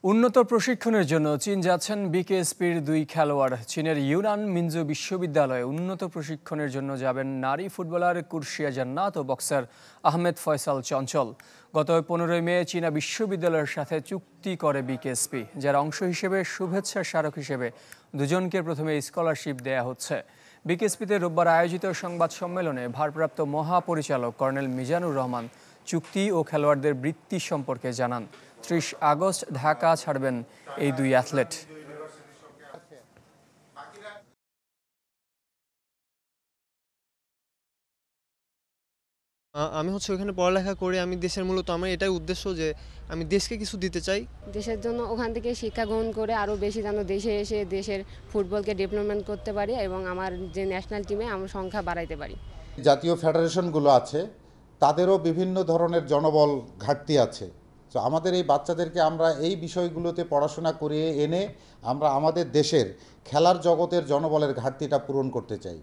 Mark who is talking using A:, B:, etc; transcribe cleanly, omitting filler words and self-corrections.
A: উন্নত প্রশিক্ষণের জন্য চীন যাচ্ছেন বিকেএসপির দুই খেলোয়াড়। চীনের ইউনান মিনজো বিশ্ববিদ্যালয়ে উন্নত প্রশিক্ষণের জন্য যাবেন নারী ফুটবলার কুরশিয়া জান্নাত ও বক্সার আহমেদ ফয়সাল চঞ্চল। গত 15 মে চীনা বিশ্ববিদ্যালয়ের সাথে চুক্তি করে বিকেএসপি, যার অংশ হিসেবে শুভেচ্ছা স্মারক হিসেবে দুজনকে প্রথমে স্কলারশিপ দেয়া হচ্ছে। বিকেএসপিতে রোববার আয়োজিত সংবাদ সম্মেলনে ভারপ্রাপ্ত মহাপরিচালক কর্নেল মিজানুর রহমান চুক্তি ও খেলোয়াড়দের বৃত্তি সম্পর্কে জানান। 30 আগস্ট ঢাকা ছাড়বেন এই দুই অ্যাথলেট।
B: আমি ওখানে পড়ালেখা করে আমি দেশের মূলত আমার এটাই উদ্দেশ্য যে আমি দেশকে কিছু দিতে চাই।
C: দেশের জন্য ওখান থেকে শিক্ষা গ্রহণ করে আরও বেশি যেন দেশে এসে দেশের ফুটবলকে ডেভেলপমেন্ট করতে পারি এবং আমার যে ন্যাশনাল টিমে আমার সংখ্যা বাড়াইতে পারি।
D: জাতীয় ফেডারেশনগুলো আছে, তাদেরও বিভিন্ন ধরনের জনবল ঘাটতি আছে। তো আমাদের এই বাচ্চাদেরকে আমরা এই বিষয়গুলোতে পড়াশোনা করিয়ে এনে আমরা আমাদের দেশের খেলার জগতের জনবলের ঘাটতিটা পূরণ করতে চাই।